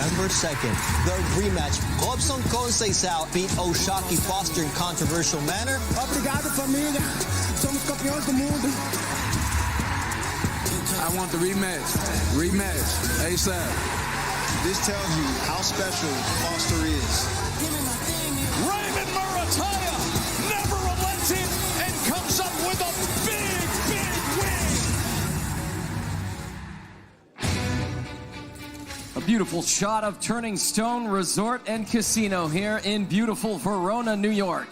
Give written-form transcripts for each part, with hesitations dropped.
November 2nd, the rematch. Robson Conceicao beat O'Shaquie Foster in controversial manner. Obrigado, família. Somos campeões do mundo. I want the rematch. Rematch. ASAP. This tells you how special Foster is. Raymond Murataya never relented and comes up with a big, big win. A beautiful shot of Turning Stone Resort and Casino here in beautiful Verona, New York.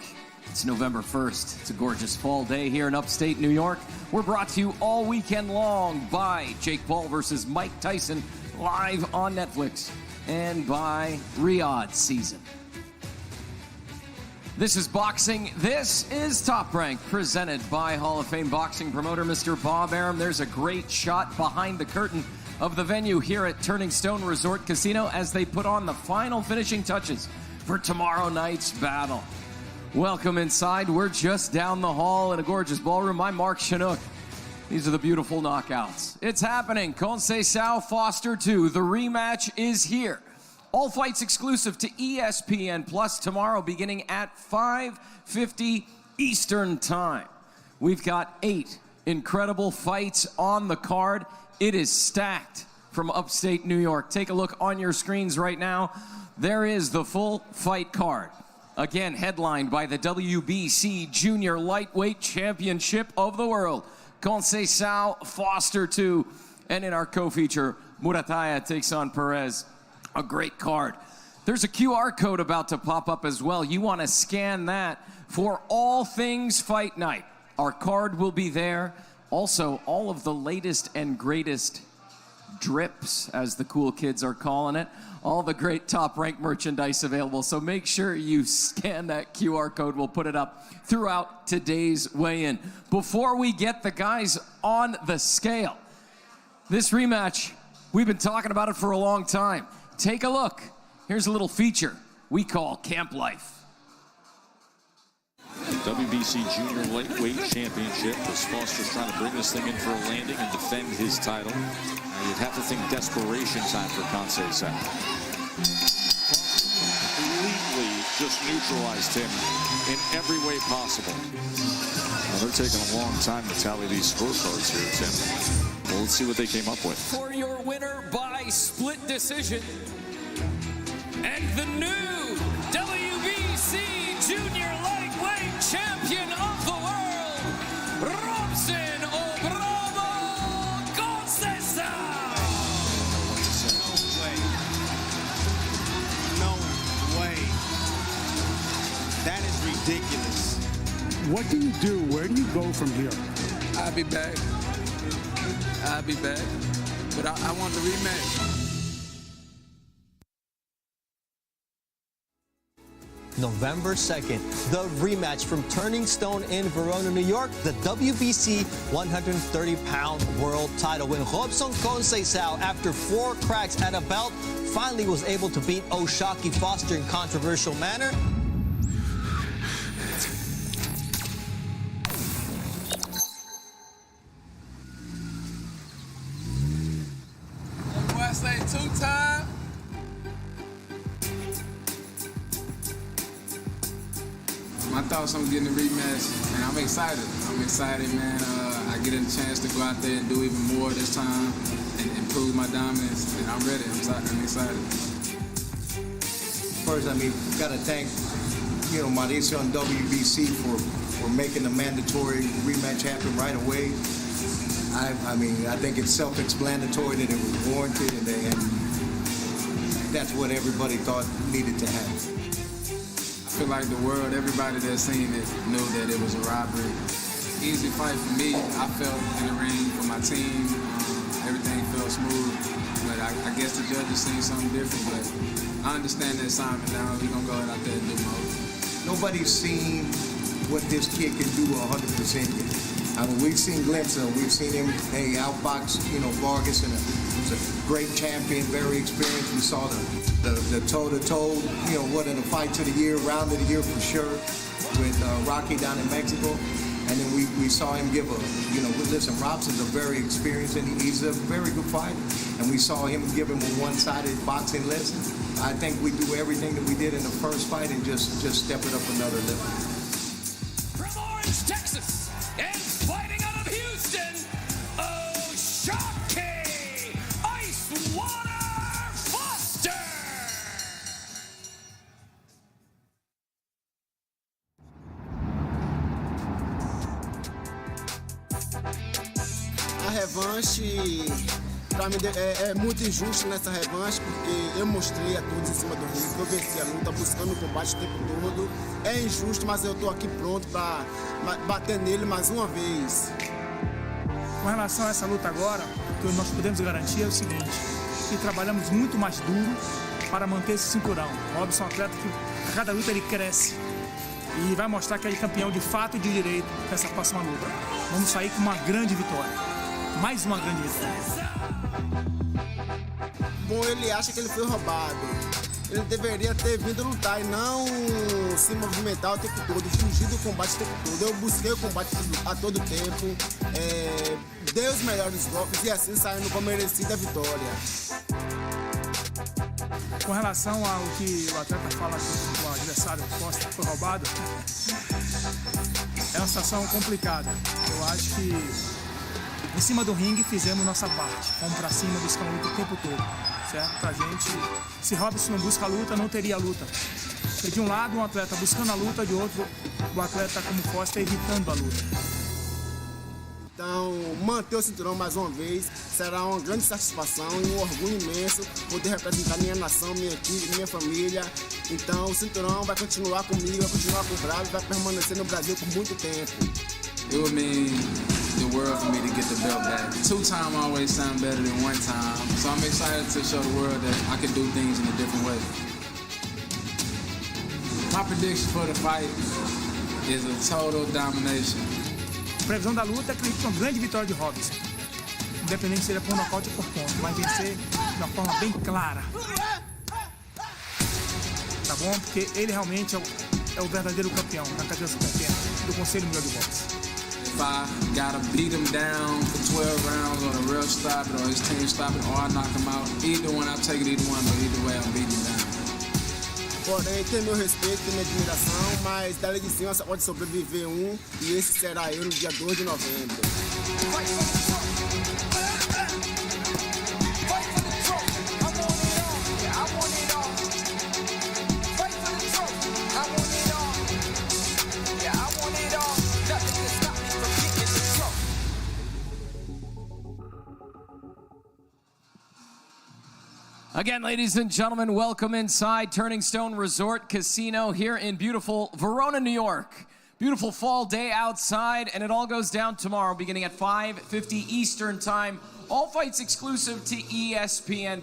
It's November 1st. It's a gorgeous fall day here in upstate New York. We're brought to you all weekend long by Jake Paul versus Mike Tyson live on Netflix and by Riyadh Season. This is boxing. This is Top Rank, presented by Hall of Fame boxing promoter Mr. Bob Arum. There's a great shot behind the curtain of the venue here at Turning Stone Resort Casino as they put on the final finishing touches for tomorrow night's battle. Welcome inside. We're just down the hall in a gorgeous ballroom. I'm Mark Chinook. These are the beautiful knockouts. It's happening. Conceicao Foster 2. The rematch is here. All fights exclusive to ESPN Plus tomorrow beginning at 5:50 Eastern Time. We've got 8 incredible fights on the card. It is stacked from upstate New York. Take a look on your screens right now. There is the full fight card. Again, headlined by the WBC Junior Lightweight Championship of the World. Conceicao Foster 2. And in our co-feature, Murataya takes on Perez. A great card. There's a QR code about to pop up as well. You want to scan that for all things fight night. Our card will be there. Also, all of the latest and greatest drips, as the cool kids are calling it. All the great Top Rank merchandise available. So make sure you scan that QR code. We'll put it up throughout today's weigh-in. Before we get the guys on the scale, this rematch, we've been talking about it for a long time. Take a look. Here's a little feature we call Camp Life. WBC Junior Lightweight Championship as Foster's trying to bring this thing in for a landing and defend his title. You'd have to think desperation time for Conceicao. Completely just neutralized him in every way possible. Now they're taking a long time to tally these scorecards here, Tim. Well, let's see what they came up with. For your winner by split decision, and the new WBC Junior Lightweight Champion of the World, Robson Conceicao. No way. That is ridiculous. What do you do? Where do you go from here? I'll be back. But I want the rematch. November 2nd, the rematch from Turning Stone in Verona, New York, the WBC 130-pound world title. When Robson Conceicao, after 4 cracks at a belt, finally was able to beat O'Shaquie Foster in controversial manner. What I say, 2-time? My thoughts on getting a rematch, and I'm excited. Man. I get a chance to go out there and do even more this time and improve my dominance, and I'm ready. I'm excited. First, got to thank, Mauricio and WBC for making the mandatory rematch happen right away. I think it's self-explanatory that it was warranted, and that's what everybody thought needed to happen. I feel like the world, everybody that's seen it, knew that it was a robbery. Easy fight for me. I felt in the ring for my team. Everything felt smooth. But I guess the judges seen something different. But I understand the assignment now. We're going to go out there and do more. Nobody's seen what this kid can do 100% yet. We've seen glimpses of him. We've seen him, outbox, Vargas, and he's a great champion, very experienced. We saw the toe-to-toe, one of the fights of the year, round of the year for sure, with Rocky down in Mexico. And then we we saw him give listen, Robson's a very experienced and he's a very good fighter. And we saw him give him a one-sided boxing lesson. I think we do everything that we did in the first fight and just step it up another level. From Orange, Texas, and fighting out of Houston, O'Shaquie Icewater Foster! A revanche, pra mim, é muito injusto nessa revanche, porque eu mostrei a todos em cima do ringue que eu venci a luta, buscando o combate o tempo todo. É injusto, mas eu tô aqui pronto pra bater nele mais uma vez. Com relação a essa luta agora, o que nós podemos garantir é o seguinte, que trabalhamos muito mais duro para manter esse cinturão. O Robson é um atleta que a cada luta ele cresce e vai mostrar que ele é campeão de fato e de direito nessa próxima luta. Vamos sair com uma grande vitória, mais uma grande vitória. Bom, ele acha que ele foi roubado. Ele deveria ter vindo lutar e não se movimentar o tempo todo, fugir do combate o tempo todo. Eu busquei o combate a todo tempo, dei os melhores golpes e assim saindo com a merecida vitória. Com relação ao que o atleta fala que o adversário Costa foi roubado, é uma situação complicada. Eu acho que em cima do ringue fizemos nossa parte, fomos pra cima, buscando a luta o tempo todo, certo? Pra gente, se Robson não busca a luta, não teria luta. Porque de um lado um atleta buscando a luta, de outro o atleta como Costa evitando a luta. Então, manter o cinturão mais uma vez será uma grande satisfação e um orgulho imenso poder representar minha nação, minha equipe, minha família. Então, o cinturão vai continuar comigo, vai continuar com o Bravo e vai permanecer no Brasil por muito tempo. It would mean the world for me to get the belt back. 2-time always sound better than 1 time, so I'm excited to show the world that I can do things in a different way. My prediction for the fight is a total domination. A previsão da luta é acredito uma grande vitória de Robson. Independente se ele é por nocaute ou por ponto, vai vencer de uma forma bem clara. Tá bom? Porque ele realmente é o verdadeiro campeão na cadeia super-pena do Conselho Mundial de Boxe. If I gotta beat him down for 12 rounds or the ref stop it or his team stop it or I knock him out, either one, I'll take it either one, but either way, I'll beat him down. Porém, tem meu respeito, tem minha admiração, mas dali de cima só pode sobreviver um, e esse será eu no dia 2 de novembro. Again, ladies and gentlemen, welcome inside Turning Stone Resort Casino here in beautiful Verona, New York. Beautiful fall day outside, and it all goes down tomorrow beginning at 5:50 Eastern Time. All fights exclusive to ESPN+.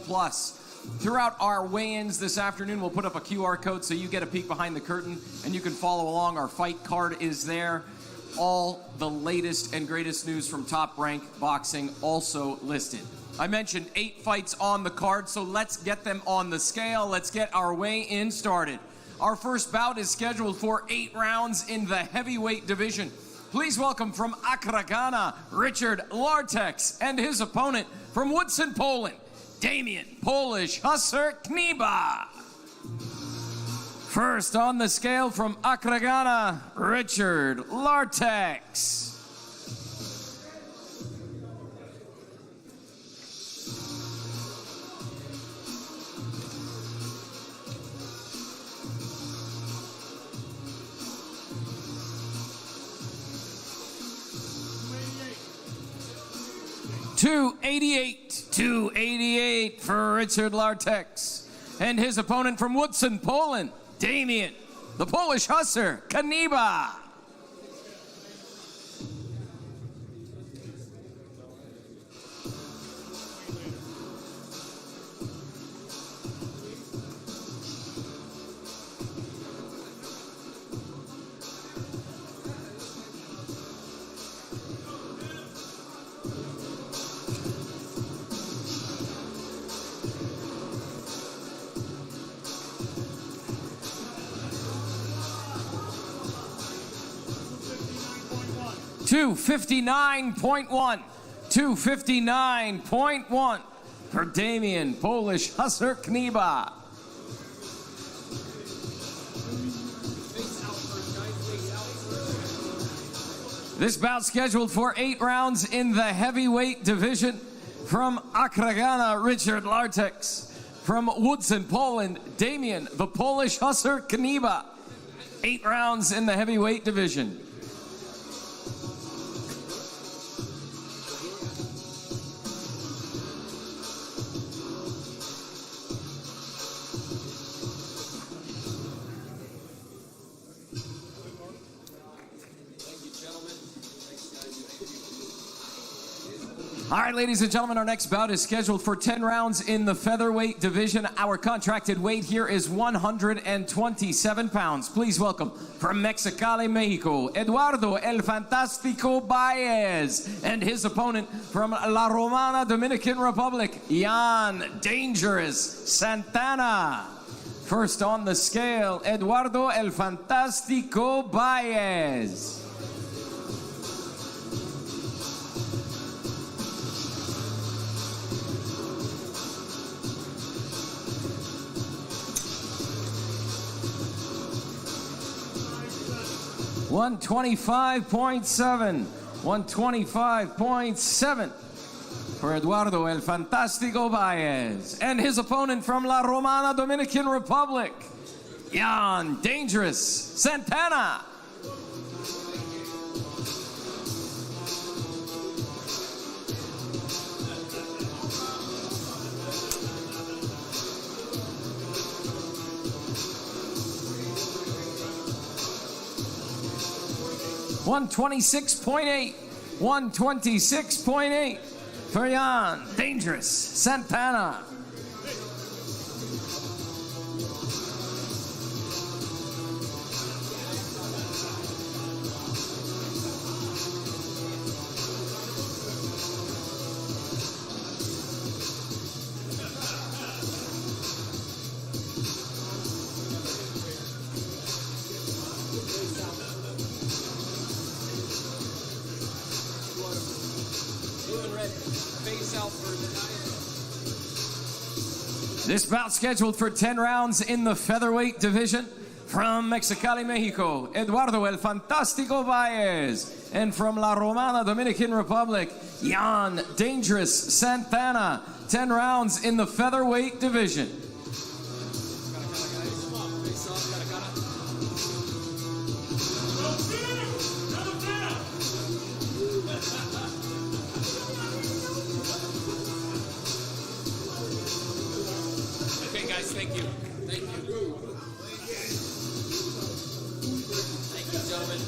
Throughout our weigh-ins this afternoon, we'll put up a QR code so you get a peek behind the curtain and you can follow along. Our fight card is there. All the latest and greatest news from Top Rank Boxing also listed. I mentioned 8 fights on the card, so let's get them on the scale. Let's get our weigh-in started. Our first bout is scheduled for 8 rounds in the heavyweight division. Please welcome from Accra, Ghana, Richard Lartex, and his opponent from Woodson, Poland, Damian Polish Husser Kniba. First on the scale from Accra, Ghana, Richard Lartex. $288 for Richard Lartex. And his opponent from Woodson, Poland, Damian, the Polish Husser, Kniba. 259.1. 259.1 for Damian Polish Husser Kniba. This bout scheduled for 8 rounds in the heavyweight division. From Akragana, Richard Lartex. From Woodson, Poland, Damian the Polish Husser Kniba. 8 rounds in the heavyweight division. All right, ladies and gentlemen, our next bout is scheduled for 10 rounds in the featherweight division. Our contracted weight here is 127 pounds. Please welcome from Mexicali, Mexico, Eduardo El Fantástico Baez, and his opponent from La Romana, Dominican Republic, Jan Dangerous Santana. First on the scale, Eduardo El Fantástico Baez. $125.7. 125.7 for Eduardo El Fantástico Baez. And his opponent from La Romana, Dominican Republic, Jan Dangerous Santana. $126.8. 126.8 for Jan Dangerous Santana. This bout scheduled for 10 rounds in the featherweight division. From Mexicali, Mexico, Eduardo El Fantástico Baez. And from La Romana, Dominican Republic, Jan Dangerous Santana. 10 rounds in the featherweight division. Thank you. Thank you. Thank you, gentlemen.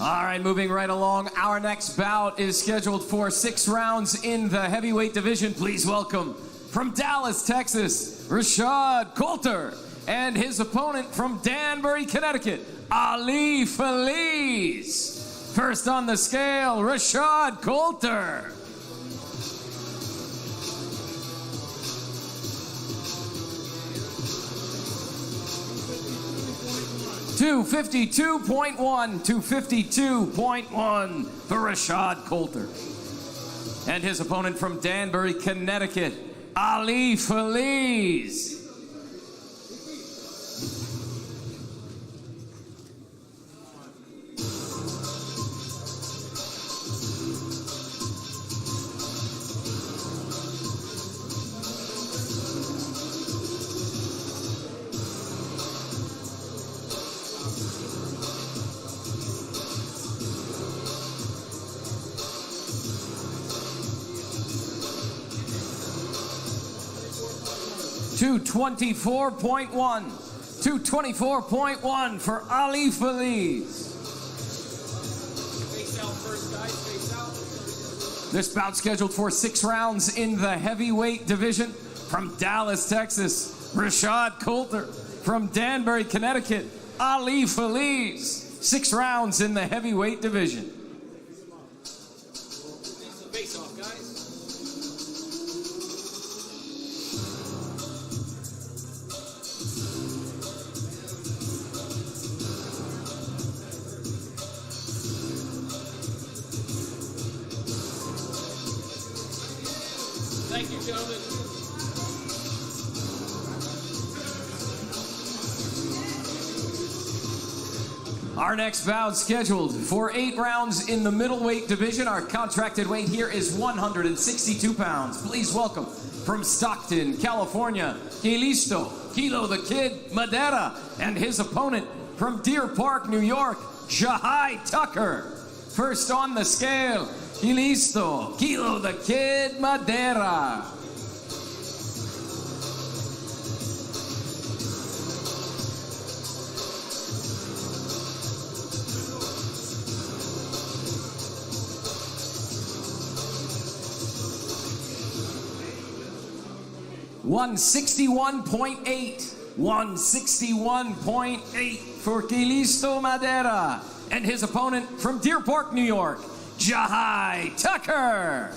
All right, moving right along. Our next bout is scheduled for 6 rounds in the heavyweight division. Please welcome from Dallas, Texas, Rashad Coulter, and his opponent from Danbury, Connecticut, Ali Feliz. First on the scale, Rashad Coulter. 252.1, 252.1 for Rashad Coulter. And his opponent from Danbury, Connecticut, Ali Feliz. $224.1 for Ali Feliz. Face out first, guys. Face out. This bout scheduled for 6 rounds in the heavyweight division. From Dallas, Texas, Rashad Coulter. From Danbury, Connecticut, Ali Feliz. 6 rounds in the heavyweight division. Face off, guys. Thank you, gentlemen. Our next bout scheduled for 8 rounds in the middleweight division. Our contracted weight here is 162 pounds. Please welcome from Stockton, California, Kilisto, Kilo the Kid Madera, and his opponent from Deer Park, New York, Jahai Tucker. First on the scale, Kilisto, Kilo the Kid Madera. $161.8 for Kilisto Madera, and his opponent from Deer Park, New York, Jahai Tucker.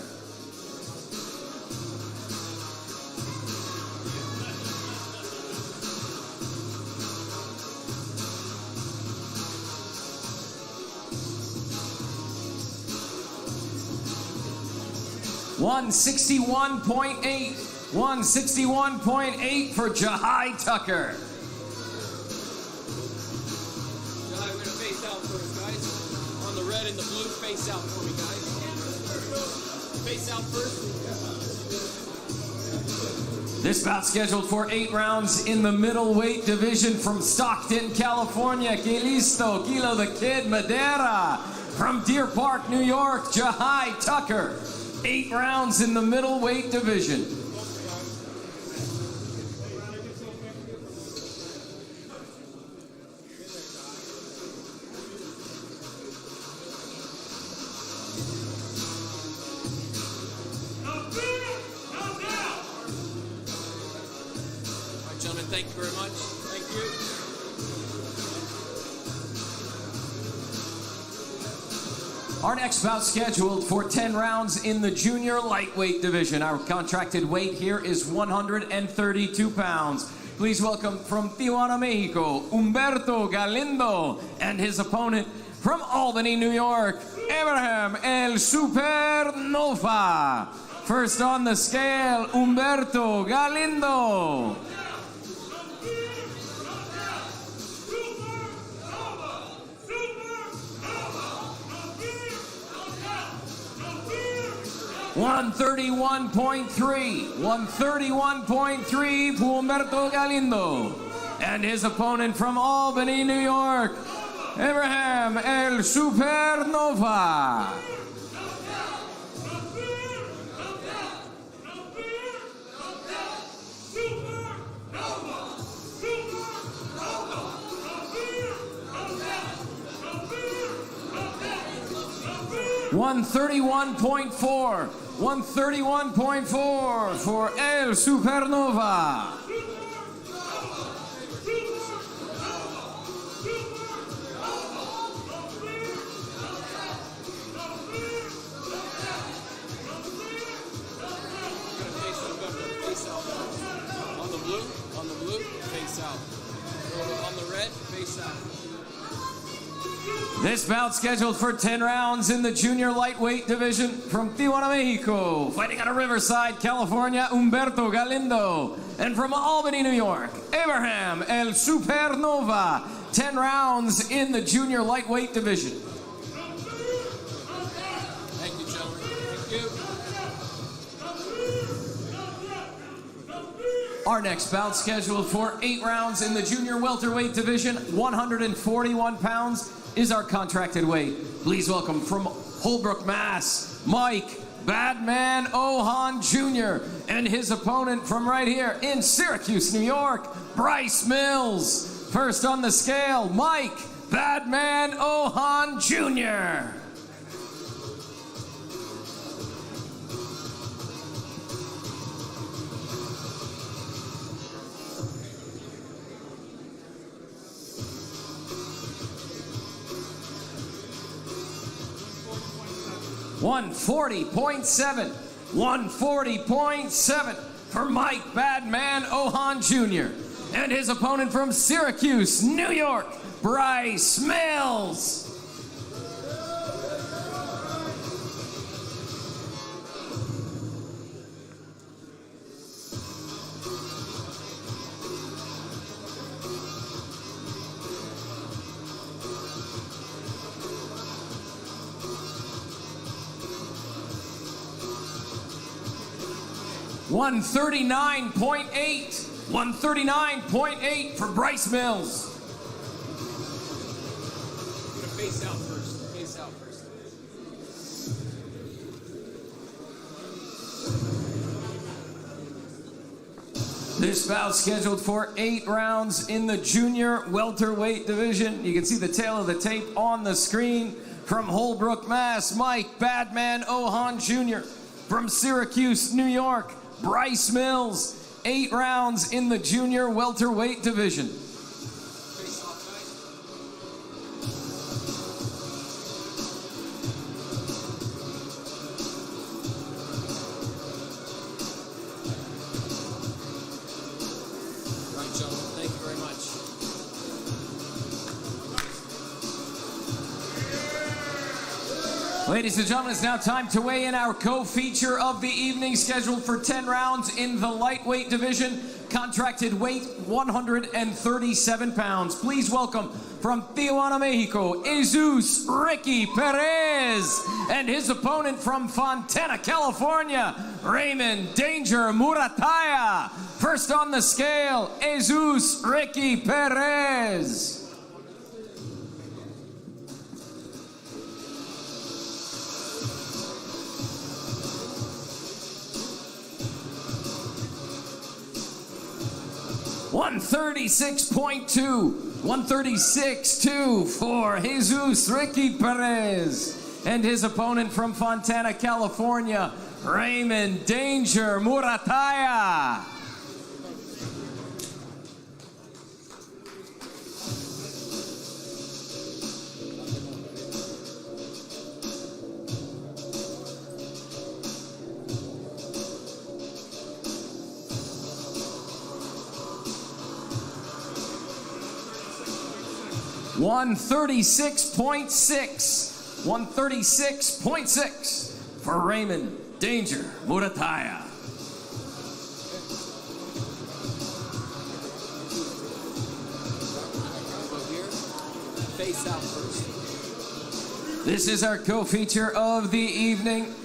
$161.8 for Jahai Tucker. Jahai, we're gonna face out first, guys. On the red and the blue, face out for me, guys. Face out first. This bout scheduled for 8 rounds in the middleweight division from Stockton, California, Kilisto, Kilo the Kid Madera. From Deer Park, New York, Jahai Tucker. 8 rounds in the middleweight division. All right, gentlemen, thank you very much. Thank you. Our next bout scheduled for 10 rounds in the junior lightweight division. Our contracted weight here is 132 pounds. Please welcome from Tijuana, Mexico, Humberto Galindo, and his opponent from Albany, New York, Abraham El Supernova. First on the scale, Humberto Galindo. $131.3 for Humberto Galindo, and his opponent from Albany, New York, Abraham El Supernova. $131.4 for El Supernova. On the blue, face out. On the red, face out. This bout scheduled for 10 rounds in the junior lightweight division from Tijuana, Mexico, fighting out of Riverside, California, Humberto Galindo, and from Albany, New York, Abraham El Supernova. 10 rounds in the junior lightweight division. Thank you, gentlemen. Thank you. Our next bout scheduled for 8 rounds in the junior welterweight division, 141 pounds is our contracted weight. Please welcome from Holbrook, Mass, Mike Badman Ohan Jr. and his opponent from right here in Syracuse, New York, Bryce Mills. First on the scale, Mike Badman Ohan Jr. $140.7 for Mike Badman Ohan Jr. and his opponent from Syracuse, New York, Bryce Mills. 139.8. 139.8 for Bryce Mills. You're gonna face out first. Face out first. This bout scheduled for 8 rounds in the junior welterweight division. You can see the tail of the tape on the screen. From Holbrook, Mass, Mike Badman Ohan Jr. From Syracuse, New York, Bryce Mills. 8 rounds in the junior welterweight division. Face off, guys. All right, gentlemen. Thank you very much. Ladies and gentlemen, it's now time to weigh in our co-feature of the evening, scheduled for 10 rounds in the lightweight division. Contracted weight 137 pounds. Please welcome from Tijuana, Mexico, Jesus Ricky Perez, and his opponent from Fontana, California, Raymond Danger Murataya. First on the scale, Jesus Ricky Perez. 136.2, 136.2 for Jesus Ricky Perez, and his opponent from Fontana, California, Raymond Danger Murataya. $136.6 for Raymond Danger Murataya. Face out first. This is our co-feature of the evening.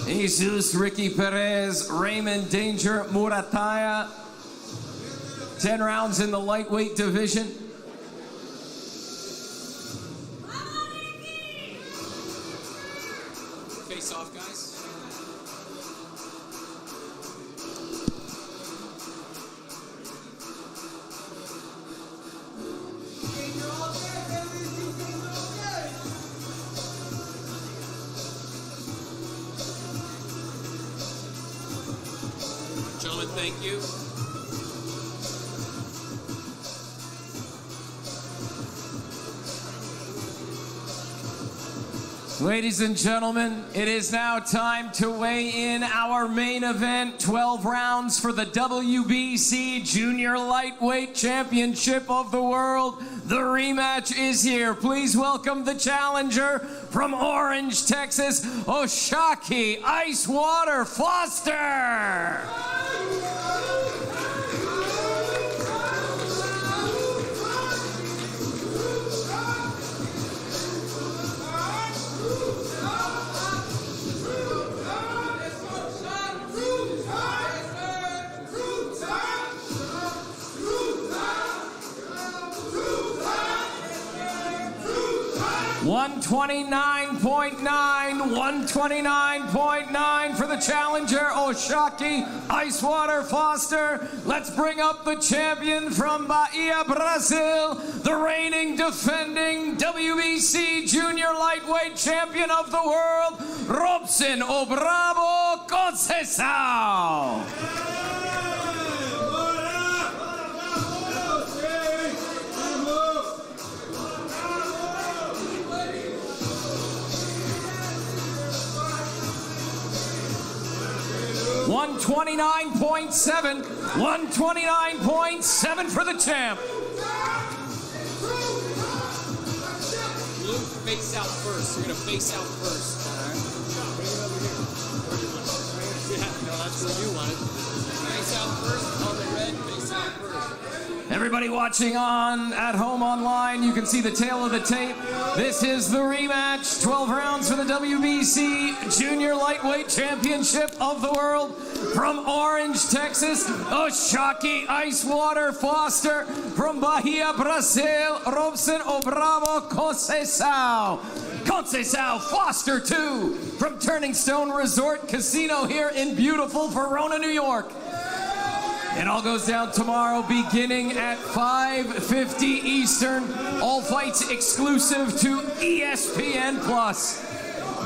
Jesus Ricky Perez, Raymond Danger Murataya. 10 rounds in the lightweight division. Face off, guys. Gentlemen, thank you. Ladies and gentlemen, it is now time to weigh in our main event. 12 rounds for the WBC Junior Lightweight Championship of the World. The rematch is here. Please welcome the challenger from Orange, Texas, Oshaki Icewater Foster. 129.9 for the challenger, Oshaki Icewater Foster. Let's bring up the champion from Bahia, Brazil, the reigning, defending WBC Junior Lightweight Champion of the World, Robson Conceicao. 129.7 for the champ. Blue, face out first. You're gonna face out first. All right. Yeah, no, that's what you wanted. Face out first on the red. Face out first. Everybody Everybody watching on at home online, you can see the tail of the tape. This is the rematch, 12 rounds for the WBC Junior Lightweight Championship of the World. From Orange, Texas, Oshaki Icewater Foster. From Bahia, Brazil, Robson Conceicao. Conceicao Foster 2 from Turning Stone Resort Casino here in beautiful Verona, New York. It all goes down tomorrow beginning at 5:50 Eastern. All fights exclusive to ESPN+.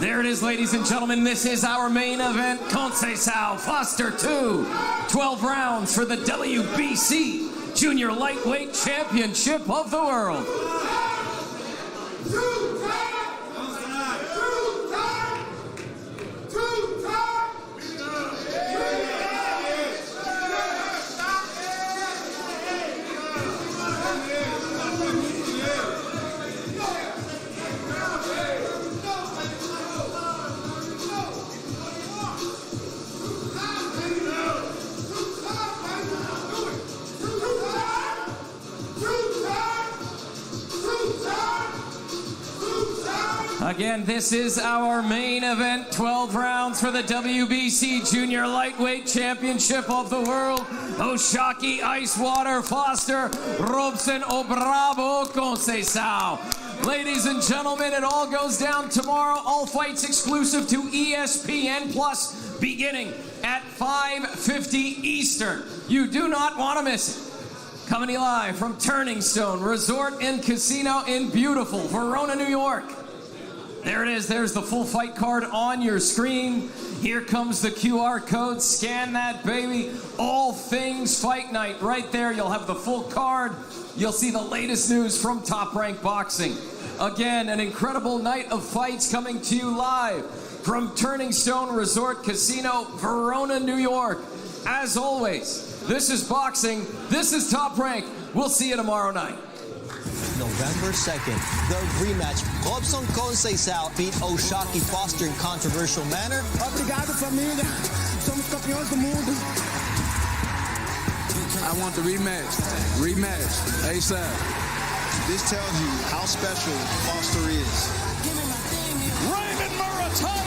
There it is, ladies and gentlemen. This is our main event. Conceicao Foster 2. 12 rounds for the WBC Junior Lightweight Championship of the World. Again, this is our main event, 12 rounds for the WBC Junior Lightweight Championship of the World. Oshaki Icewater Foster, Robson Conceicao. Ladies and gentlemen, it all goes down tomorrow. All fights exclusive to ESPN+, beginning at 5:50 Eastern. You do not want to miss it. Coming to you live from Turning Stone Resort and Casino in beautiful Verona, New York. There it is. There's the full fight card on your screen. Here comes the QR code. Scan that, baby. All things Fight Night. Right there, you'll have the full card. You'll see the latest news from Top Rank Boxing. Again, an incredible night of fights coming to you live from Turning Stone Resort Casino, Verona, New York. As always, this is boxing. This is Top Rank. We'll see you tomorrow night. November 2nd, the rematch. Robson Conceicao beat Oshaki Foster in controversial manner. Obrigado, família. Somos campeões do mundo. I want the rematch. Rematch. ASAP. This tells you how special Foster is. Raymond Murataya